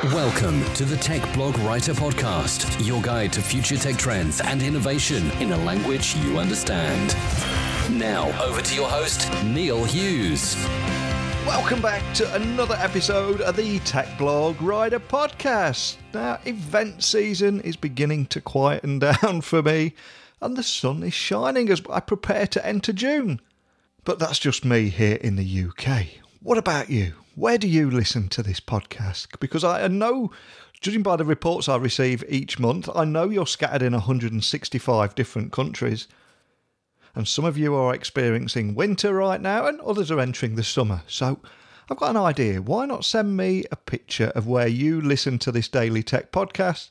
Welcome to the Tech Blog Writer Podcast, your guide to future tech trends and innovation in a language you understand. Now, over to your host, Neil Hughes. Welcome back to another episode of the Tech Blog Writer Podcast. Now, event season is beginning to quieten down for me, and the sun is shining as I prepare to enter June. But that's just me here in the UK. What about you? Where do you listen to this podcast? Because I know, judging by the reports I receive each month, I know you're scattered in 165 different countries. And some of you are experiencing winter right now and others are entering the summer. So I've got an idea. Why not send me a picture of where you listen to this daily tech podcast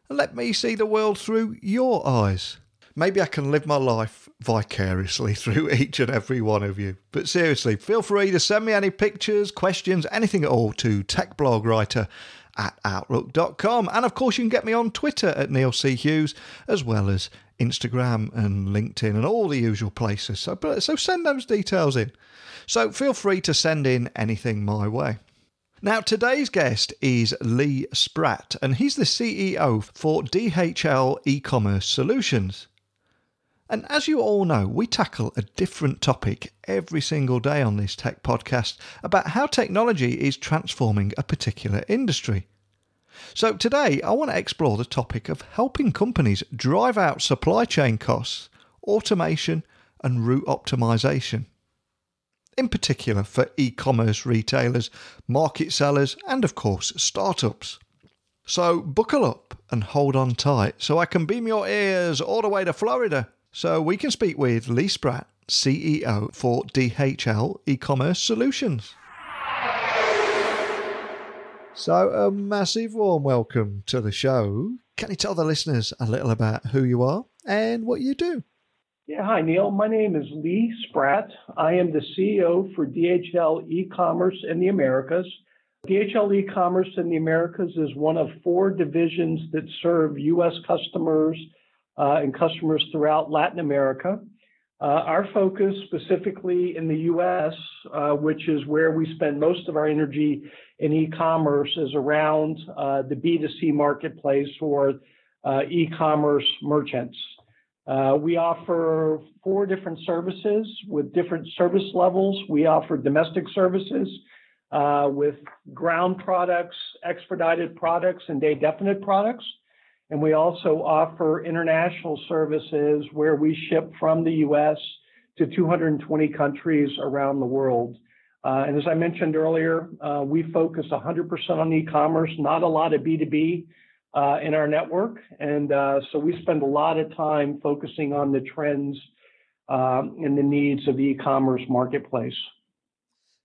and let me see the world through your eyes? Maybe I can live my life vicariously through each and every one of you. But seriously, feel free to send me any pictures, questions, anything at all to techblogwriter@outlook.com. And of course, you can get me on Twitter at Neil C. Hughes, as well as Instagram and LinkedIn and all the usual places. So send those details in. So feel free to send in anything my way. Now, today's guest is Lee Spratt, and he's the CEO for DHL eCommerce Solutions. And as you all know, we tackle a different topic every single day on this tech podcast about how technology is transforming a particular industry. So today, I want to explore the topic of helping companies drive out supply chain costs, automation, and route optimization. In particular for e-commerce retailers, market sellers, and of course, startups. So buckle up and hold on tight so I can beam your ears all the way to Florida, so we can speak with Lee Spratt, CEO for DHL eCommerce Solutions. So a massive warm welcome to the show. Can you tell the listeners a little about who you are and what you do? Yeah, hi, Neil. My name is Lee Spratt. I am the CEO for DHL eCommerce in the Americas. DHL eCommerce in the Americas is one of 4 divisions that serve U.S. customers and customers throughout Latin America. Our focus specifically in the U.S., which is where we spend most of our energy in e-commerce, is around the B2C marketplace or e-commerce merchants. We offer 4 different services with different service levels. We offer domestic services with ground products, expedited products, and day-definite products. And we also offer international services where we ship from the U.S. to 220 countries around the world. And as I mentioned earlier, we focus 100% on e-commerce, not a lot of B2B in our network. And so we spend a lot of time focusing on the trends and the needs of the e-commerce marketplace.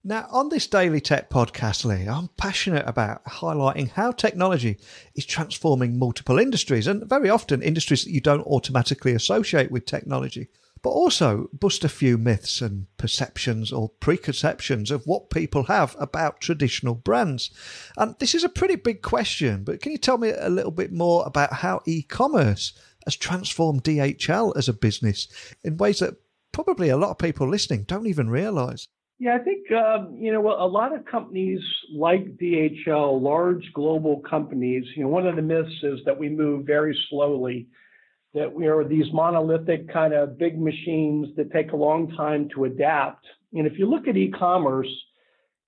Now, on this Daily Tech podcast, Lee, I'm passionate about highlighting how technology is transforming multiple industries, and very often industries that you don't automatically associate with technology, but also bust a few myths and perceptions or preconceptions of what people have about traditional brands. And this is a pretty big question, but can you tell me a little bit more about how e-commerce has transformed DHL as a business in ways that probably a lot of people listening don't even realise? Yeah, I think, a lot of companies like DHL, large global companies, one of the myths is that we move very slowly, that we are these monolithic kind of big machines that take a long time to adapt. And if you look at e-commerce,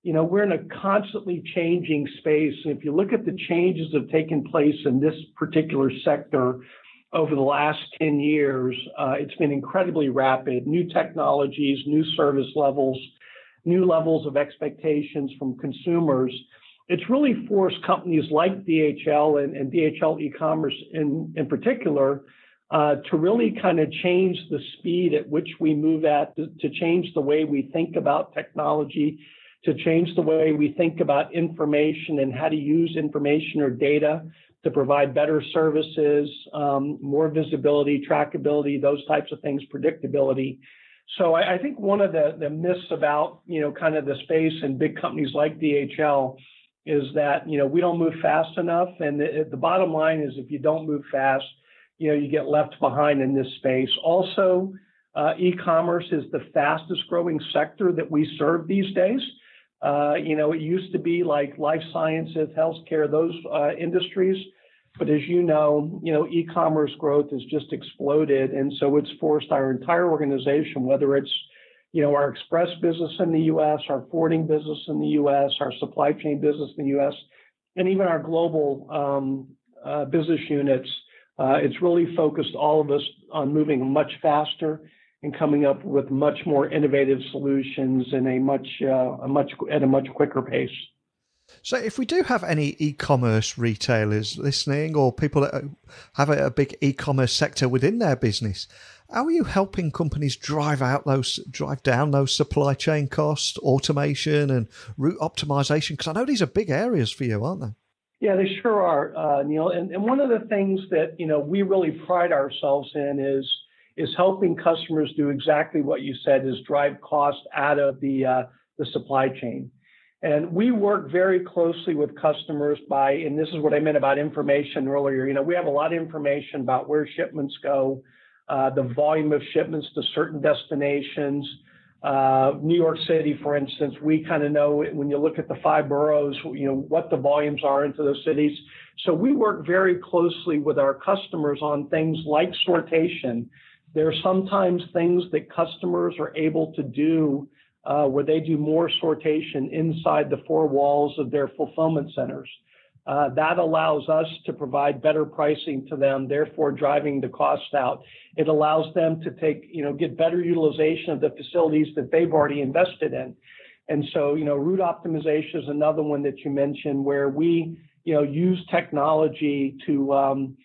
we're in a constantly changing space. And if you look at the changes that have taken place in this particular sector over the last 10 years, it's been incredibly rapid. New technologies, new service levels, new levels of expectations from consumers. It's really forced companies like DHL and DHL eCommerce in particular to really kind of change the speed at which we move at, to change the way we think about technology, to change the way we think about information and how to use information or data to provide better services, more visibility, trackability, those types of things, predictability. So I think one of the myths about, kind of the space and big companies like DHL is that, we don't move fast enough. And the bottom line is if you don't move fast, you get left behind in this space. Also, e-commerce is the fastest growing sector that we serve these days. It used to be like life sciences, healthcare, those industries. But as you know, e-commerce growth has just exploded. And so it's forced our entire organization, whether it's, our express business in the U.S., our forwarding business in the U.S., our supply chain business in the U.S., and even our global business units, it's really focused all of us on moving much faster and coming up with much more innovative solutions in at a much quicker pace. So if we do have any e-commerce retailers listening or people that have a big e-commerce sector within their business, how are you helping companies drive down those supply chain costs, automation and route optimization? Because I know these are big areas for you, aren't they? Yeah, they sure are, Neil. And one of the things that, we really pride ourselves in is helping customers do exactly what you said, is drive cost out of the supply chain. And we work very closely with customers and this is what I meant about information earlier. We have a lot of information about where shipments go, the volume of shipments to certain destinations. New York City, for instance, we kind of know when you look at the 5 boroughs, what the volumes are into those cities. So we work very closely with our customers on things like sortation. There are sometimes things that customers are able to do where they do more sortation inside the 4 walls of their fulfillment centers. That allows us to provide better pricing to them, therefore driving the cost out. It allows them to get better utilization of the facilities that they've already invested in. And so, route optimization is another one that you mentioned where we, use technology to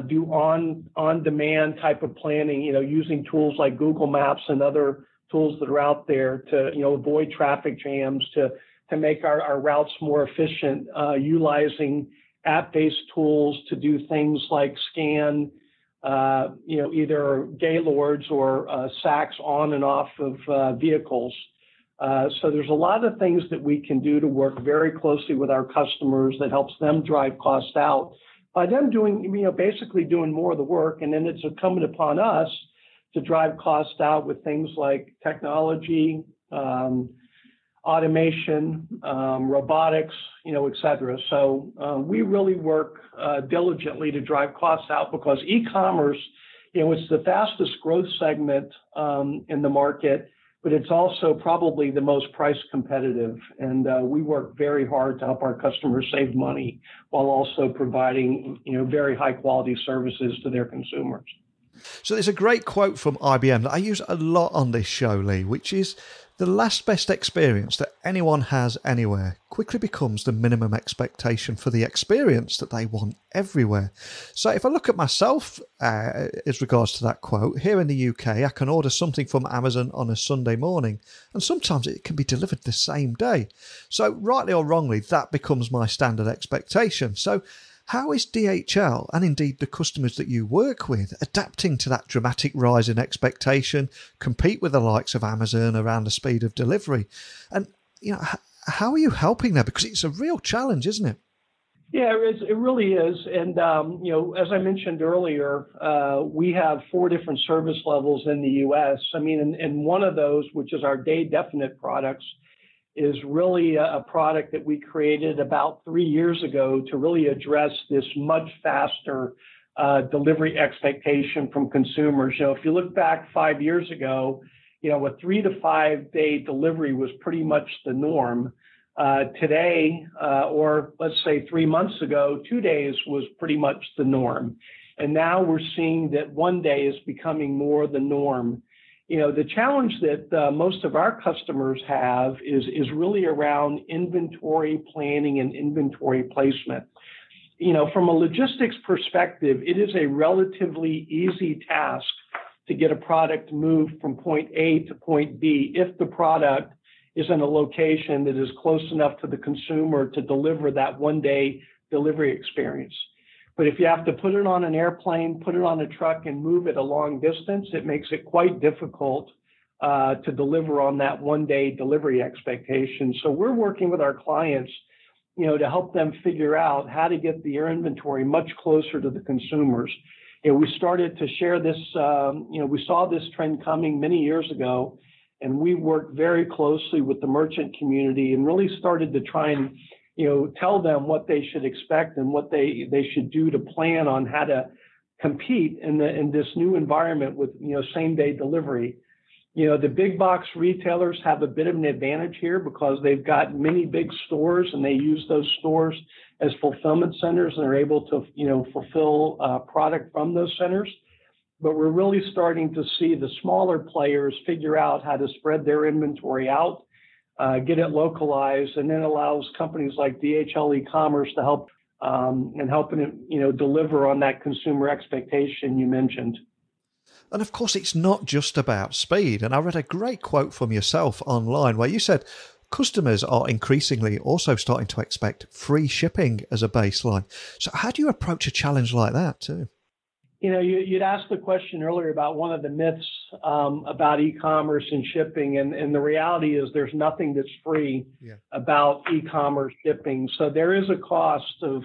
do on-demand type of planning, using tools like Google Maps and other tools that are out there to, avoid traffic jams, to make our routes more efficient, utilizing app-based tools to do things like scan, either gaylords or sacks on and off of vehicles. So there's a lot of things that we can do to work very closely with our customers that helps them drive costs out by them doing, basically doing more of the work. And then it's incumbent upon us to drive costs out with things like technology, automation, robotics, et cetera. So we really work diligently to drive costs out because e-commerce, it's the fastest growth segment in the market, but it's also probably the most price competitive. And we work very hard to help our customers save money while also providing, very high quality services to their consumers. So there's a great quote from IBM that I use a lot on this show, Lee, which is, the last best experience that anyone has anywhere quickly becomes the minimum expectation for the experience that they want everywhere. So if I look at myself as regards to that quote, here in the UK, I can order something from Amazon on a Sunday morning, and sometimes it can be delivered the same day. So rightly or wrongly, that becomes my standard expectation. So how is DHL, and indeed the customers that you work with, adapting to that dramatic rise in expectation, compete with the likes of Amazon around the speed of delivery? And, how are you helping there? Because it's a real challenge, isn't it? Yeah, it really is. And, as I mentioned earlier, we have 4 different service levels in the U.S. And one of those, which is our day definite products, is really a product that we created about 3 years ago to really address this much faster delivery expectation from consumers. If you look back 5 years ago, a 3 to 5 day delivery was pretty much the norm. Today, or let's say 3 months ago, 2 days was pretty much the norm. And now we're seeing that 1 day is becoming more the norm. The challenge that most of our customers have is really around inventory planning and inventory placement. From a logistics perspective, it is a relatively easy task to get a product moved from point A to point B if the product is in a location that is close enough to the consumer to deliver that 1 day delivery experience. But if you have to put it on an airplane, put it on a truck, and move it a long distance, it makes it quite difficult to deliver on that 1 day delivery expectation. So we're working with our clients, to help them figure out how to get their inventory much closer to the consumers. We started to share this, we saw this trend coming many years ago, And we worked very closely with the merchant community and really started to try and, tell them what they should expect and what they should do to plan on how to compete in this new environment with, same day delivery. The big box retailers have a bit of an advantage here because they've got many big stores and they use those stores as fulfillment centers and are able to, fulfill product from those centers. But we're really starting to see the smaller players figure out how to spread their inventory out, get it localized, and then allows companies like DHL eCommerce to help and helping it, deliver on that consumer expectation you mentioned. And of course, it's not just about speed. And I read a great quote from yourself online where you said customers are increasingly also starting to expect free shipping as a baseline. So how do you approach a challenge like that too? You'd asked the question earlier about one of the myths about e-commerce and shipping, and the reality is there's nothing that's free about e-commerce shipping. So there is a cost of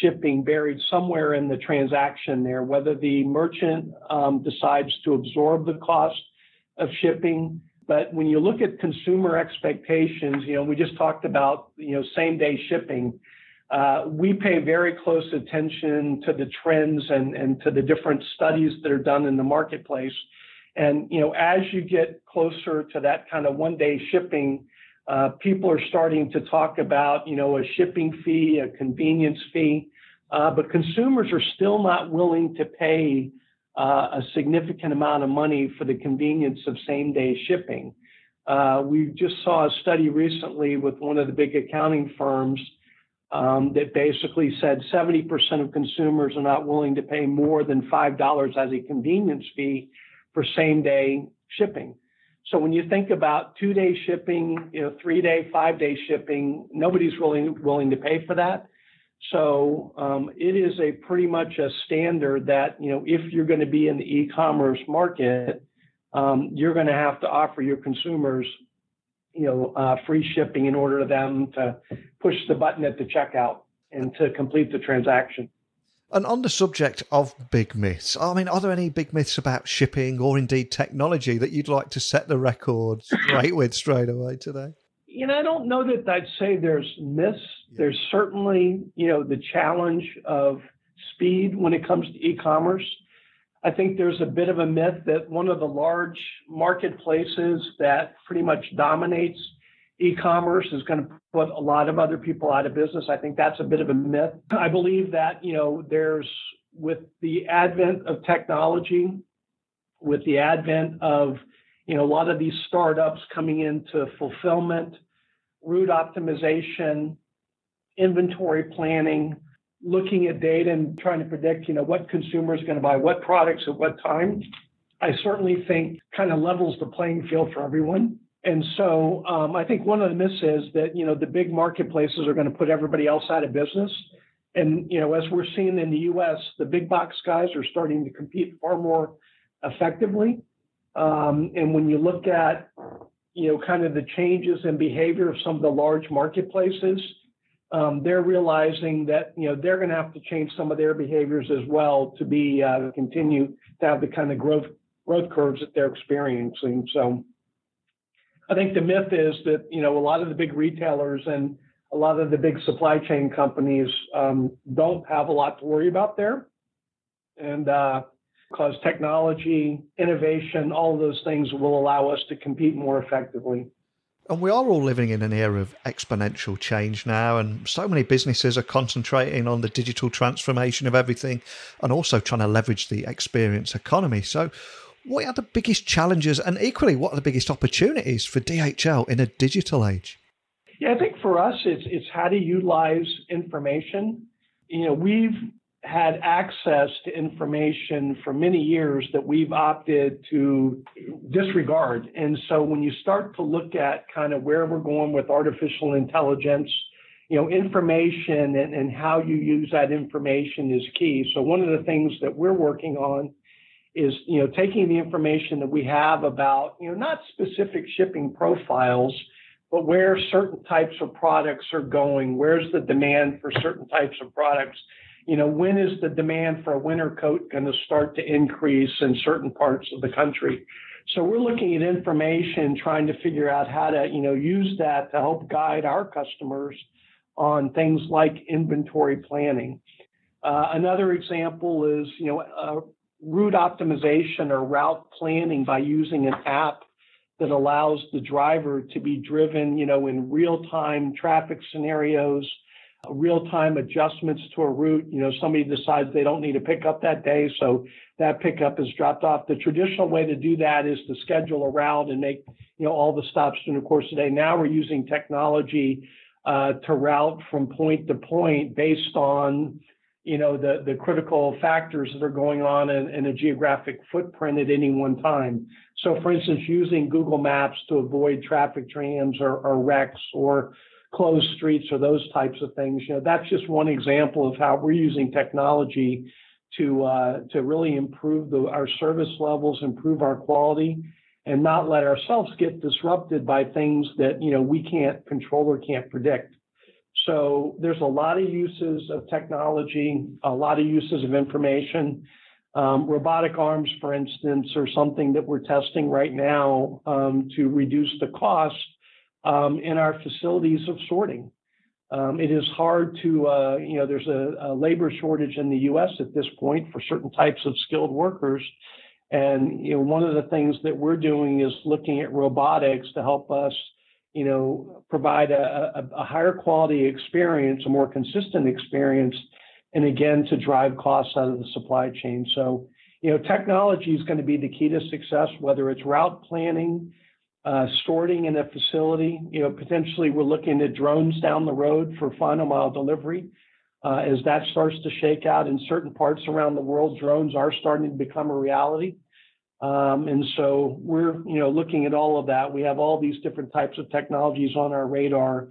shipping buried somewhere in the transaction there, whether the merchant decides to absorb the cost of shipping. But when you look at consumer expectations, we just talked about, same day shipping. We pay very close attention to the trends and to the different studies that are done in the marketplace. And, as you get closer to that kind of one-day shipping, people are starting to talk about, a shipping fee, a convenience fee, but consumers are still not willing to pay a significant amount of money for the convenience of same-day shipping. We just saw a study recently with one of the big accounting firms that basically said 70% of consumers are not willing to pay more than $5 as a convenience fee for same-day shipping. So when you think about 2-day shipping, 3-day, 5-day shipping, nobody's really willing to pay for that. So it is a pretty much a standard that, if you're going to be in the e-commerce market, you're going to have to offer your consumers free shipping in order for them to push the button at the checkout and to complete the transaction. And on the subject of big myths, are there any big myths about shipping or indeed technology that you'd like to set the record straight away today? I don't know that I'd say there's myths. There's certainly, the challenge of speed when it comes to e-commerce. I think there's a bit of a myth that one of the large marketplaces that pretty much dominates e-commerce is going to put a lot of other people out of business. I think that's a bit of a myth. I believe that, there's, with the advent of technology, with the advent of, a lot of these startups coming into fulfillment, route optimization, inventory planning, looking at data and trying to predict, what consumers are going to buy what products at what time, I certainly think kind of levels the playing field for everyone. And so I think one of the myths is that, the big marketplaces are going to put everybody else out of business. And, as we're seeing in the U.S., the big box guys are starting to compete far more effectively. And when you look at, kind of the changes in behavior of some of the large marketplaces, they're realizing that, they're going to have to change some of their behaviors as well to be continue to have the kind of growth curves that they're experiencing. So I think the myth is that, a lot of the big retailers and a lot of the big supply chain companies don't have a lot to worry about there. And because technology, innovation, all of those things will allow us to compete more effectively. And we are all living in an era of exponential change now, and so many businesses are concentrating on the digital transformation of everything and also trying to leverage the experience economy. So what are the biggest challenges, and equally, what are the biggest opportunities for DHL in a digital age? Yeah, I think for us, it's how to utilize information. We've had access to information for many years that we've opted to disregard. And so when you start to look at kind of where we're going with artificial intelligence, information and how you use that information is key. So one of the things that we're working on is, taking the information that we have about, not specific shipping profiles, but where certain types of products are going, where's the demand for certain types of products. When is the demand for a winter coat going to start to increase in certain parts of the country? So we're looking at information, trying to figure out how to, use that to help guide our customers on things like inventory planning. Another example is, route optimization or route planning by using an app that allows the driver to be driven, in real-time traffic scenarios, real-time adjustments to a route. Somebody decides they don't need a pickup that day, so that pickup is dropped off. The traditional way to do that is to schedule a route and make, all the stops during the course of the day. Now we're using technology to route from point to point based on, the critical factors that are going on in a geographic footprint at any one time. So, for instance, using Google Maps to avoid traffic jams or wrecks or closed streets or those types of things. That's just one example of how we're using technology to really improve our service levels, improve our quality, and not let ourselves get disrupted by things that we can't control or can't predict. So there's a lot of uses of technology, a lot of uses of information. Robotic arms, for instance, are something that we're testing right now to reduce the cost in our facilities of sorting. It is hard to, there's a labor shortage in the U.S. at this point for certain types of skilled workers. And, one of the things that we're doing is looking at robotics to help us, provide a higher quality experience, a more consistent experience, and again, to drive costs out of the supply chain. So, technology is going to be the key to success, whether it's route planning, sorting in a facility. Potentially we're looking at drones down the road for final mile delivery. As that starts to shake out in certain parts around the world, drones are starting to become a reality. And so we're, looking at all of that. We have all these different types of technologies on our radar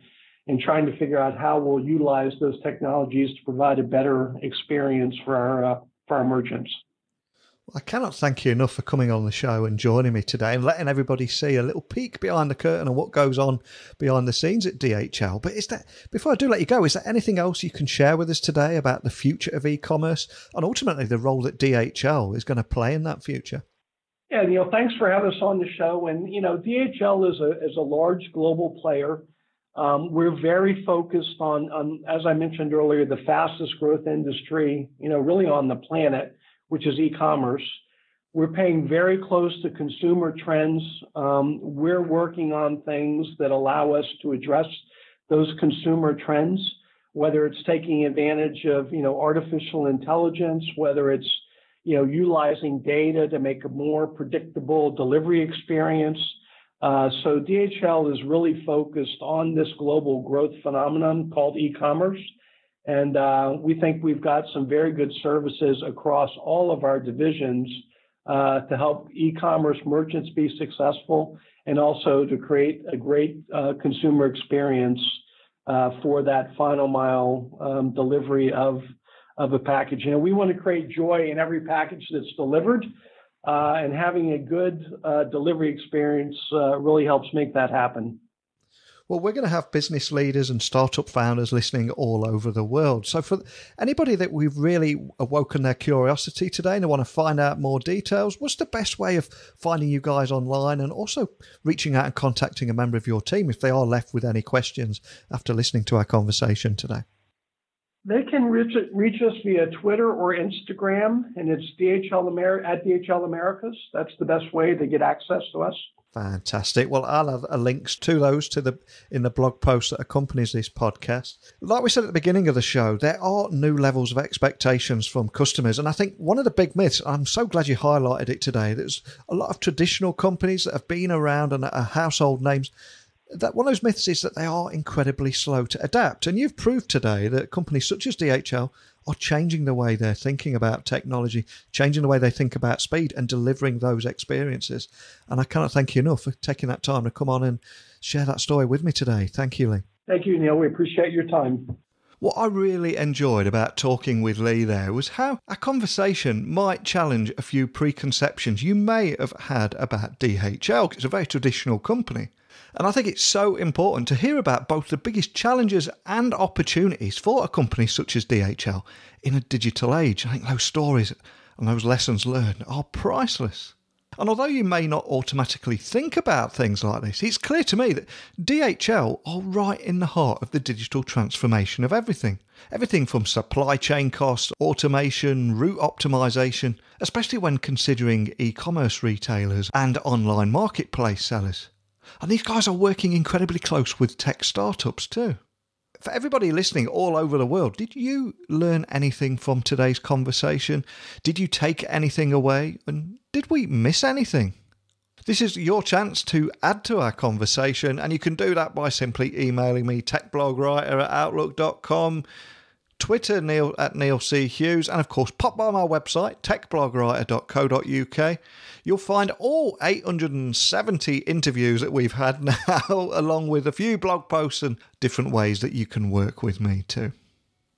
and trying to figure out how we'll utilize those technologies to provide a better experience for our merchants. I cannot thank you enough for coming on the show and joining me today and letting everybody see a little peek behind the curtain on what goes on behind the scenes at DHL. But before I do let you go, is there anything else you can share with us today about the future of e-commerce and ultimately the role that DHL is going to play in that future? Yeah, Neil, thanks for having us on the show. And, DHL is a large global player. We're very focused on, as I mentioned earlier, the fastest growth industry, really on the planet, which is e-commerce. We're paying very close to consumer trends. We're working on things that allow us to address those consumer trends, whether it's taking advantage of, artificial intelligence, whether it's, utilizing data to make a more predictable delivery experience. So DHL is really focused on this global growth phenomenon called e-commerce. And we think we've got some very good services across all of our divisions to help e-commerce merchants be successful and also to create a great consumer experience for that final mile delivery of a package. We want to create joy in every package that's delivered, and having a good delivery experience really helps make that happen. Well, we're going to have business leaders and startup founders listening all over the world. So for anybody that we've really awoken their curiosity today and they want to find out more details, what's the best way of finding you guys online and also reaching out and contacting a member of your team if they are left with any questions after listening to our conversation today? They can reach us via Twitter or Instagram, and it's at DHL Americas. That's the best way to get access to us. Fantastic. Well, I'll have links to those in the blog post that accompanies this podcast. Like we said at the beginning of the show, there are new levels of expectations from customers. And I think one of the big myths, I'm so glad you highlighted it today, there's a lot of traditional companies that have been around and are household names. That one of those myths is that they are incredibly slow to adapt. And you've proved today that companies such as DHL are changing the way they're thinking about technology, changing the way they think about speed and delivering those experiences. And I cannot thank you enough for taking that time to come on and share that story with me today. Thank you, Lee. Thank you, Neil. We appreciate your time. What I really enjoyed about talking with Lee there was how a conversation might challenge a few preconceptions you may have had about DHL. It's a very traditional company. And I think it's so important to hear about both the biggest challenges and opportunities for a company such as DHL in a digital age. I think those stories and those lessons learned are priceless. And although you may not automatically think about things like this, it's clear to me that DHL are right in the heart of the digital transformation of everything. Everything from supply chain costs, automation, route optimization, especially when considering e-commerce retailers and online marketplace sellers. And these guys are working incredibly close with tech startups too. For everybody listening all over the world, did you learn anything from today's conversation? Did you take anything away? And did we miss anything? This is your chance to add to our conversation, and you can do that by simply emailing me, techblogwriter@outlook.com, Twitter, Neil at Neil C. Hughes, and of course pop by my website, techblogwriter.co.uk. You'll find all 870 interviews that we've had now, along with a few blog posts and different ways that you can work with me too.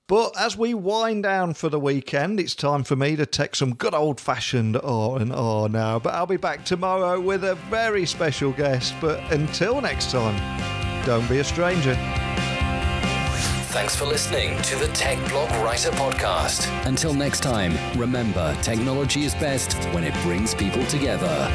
But as we wind down for the weekend, it's time for me to take some good old-fashioned R&R now. But I'll be back tomorrow with a very special guest. But until next time, don't be a stranger. Thanks for listening to the Tech Blog Writer Podcast. Until next time, remember, technology is best when it brings people together.